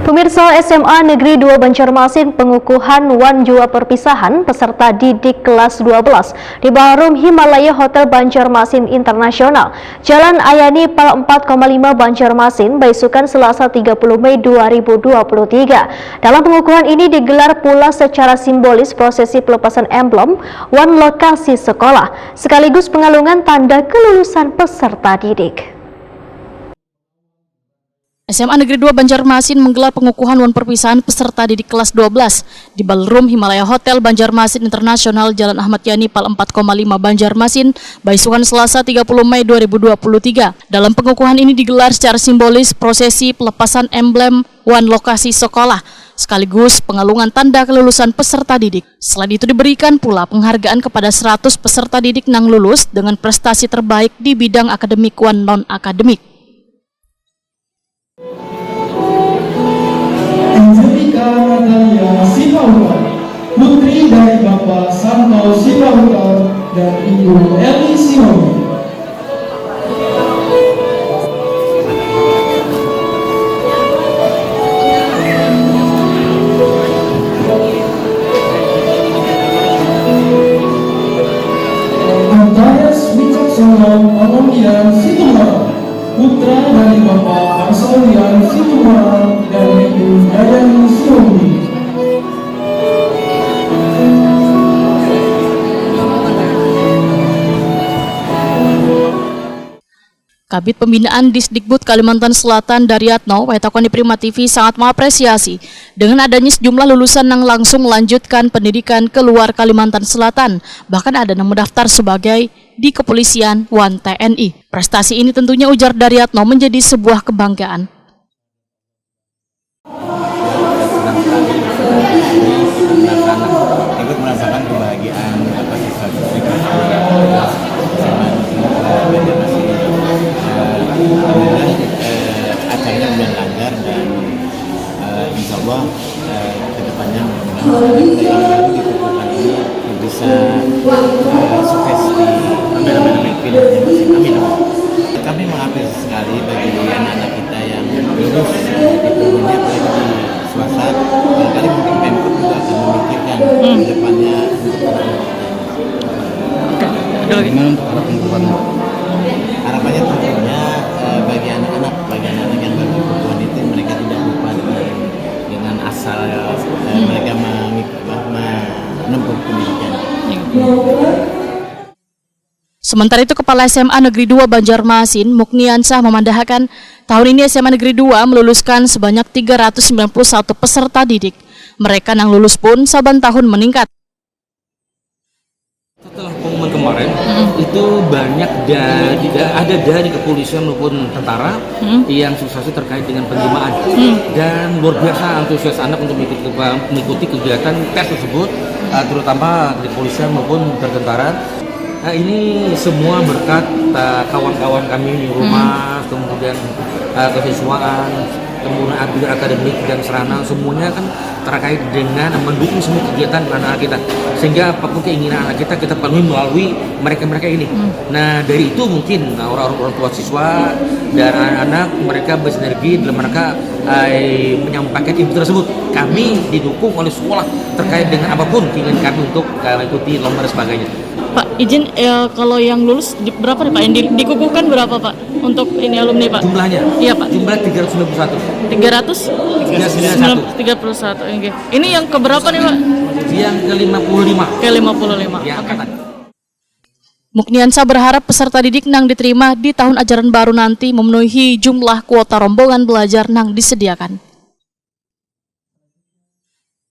Pemirsa, SMA Negeri 2 Banjarmasin pengukuhan Jua perpisahan peserta didik kelas 12 di Ballroom Himalaya Hotel Banjarmasin Internasional, Jalan Ayani Pal 4,5 Banjarmasin, Baisukan Selasa 30 Mei 2023. Dalam pengukuhan ini digelar pula secara simbolis prosesi pelepasan emblem lokasi sekolah, sekaligus pengalungan tanda kelulusan peserta didik. SMA Negeri 2 Banjarmasin menggelar pengukuhan perpisahan peserta didik kelas 12 di Ballroom Himalaya Hotel Banjarmasin Internasional, Jalan Ahmad Yani Pal 4,5 Banjarmasin, Baisukan Selasa 30 Mei 2023. Dalam pengukuhan ini digelar secara simbolis prosesi pelepasan emblem lokasi sekolah, sekaligus pengalungan tanda kelulusan peserta didik. Selain itu diberikan pula penghargaan kepada 100 peserta didik yang lulus dengan prestasi terbaik di bidang akademik non-akademik. Natalia Sipahutar, putri dari Bapak Santo Sipahutar dan Ibu Eli Sihomi. Antayas Wicaksono Onomian Situmorang, putra dari Bapak Parsolian Situmorang dan Ibu Dayani Sihomi. Kabid Pembinaan Disdikbud Kalimantan Selatan Daryatno Waitakoni Prima TV sangat mengapresiasi dengan adanya sejumlah lulusan yang langsung melanjutkan pendidikan keluar Kalimantan Selatan, bahkan ada yang mendaftar sebagai di kepolisian TNI. Prestasi ini tentunya ujar Daryatno menjadi sebuah kebanggaan. Ikut merasakan kebahagiaan acaranya sudah langgar dan insya Allah kedepannya dikukuhkan ini bisa sukses di film. Amin. Kami mengapresiasi sekali bagi anak-anak kita yang lulus di program di swasta. Barangkali mungkin Pemkot juga akan memikirkan kedepannya bagaimana untuk harapan harapannya tentunya bagi anak-anak yang baru perempuan itu mereka tidak lupa dengan asal mereka menempuh pendidikan. Sementara itu Kepala SMA Negeri 2 Banjarmasin Mukniansah memandahkan tahun ini SMA Negeri 2 meluluskan sebanyak 391 peserta didik. Mereka yang lulus pun saban tahun meningkat. Setelah pengumuman kemarin, itu banyak dari kepolisian maupun tentara yang sukses terkait dengan penerimaan dan luar biasa antusias anak untuk mengikuti kegiatan tes tersebut, terutama di kepolisian maupun tentara. Nah, ini semua berkat kawan-kawan kami di rumah, kemudian kesiswaan, kemudian akademik dan sarana, semuanya kan terkait dengan mendukung semua kegiatan anak-anak kita, sehingga apapun keinginan anak kita penuhi melalui mereka ini. Nah, dari itu mungkin orang-orang tua siswa dan anak-anak mereka bersinergi dalam rangka menyampaikan info tersebut. Kami didukung oleh sekolah terkait dengan apapun keinginan kami untuk mengikuti lomba dan sebagainya. Pak, izin kalau yang lulus berapa nih Pak? Yang dikukuhkan berapa Pak untuk ini alumni Pak? Jumlahnya? Iya Pak. Jumlah 391. 331. Okay. Ini yang keberapa nih Pak? Yang ke-55. Ke-55. Ya, angkatan. Mukniansah berharap peserta didik nang diterima di tahun ajaran baru nanti memenuhi jumlah kuota rombongan belajar nang disediakan.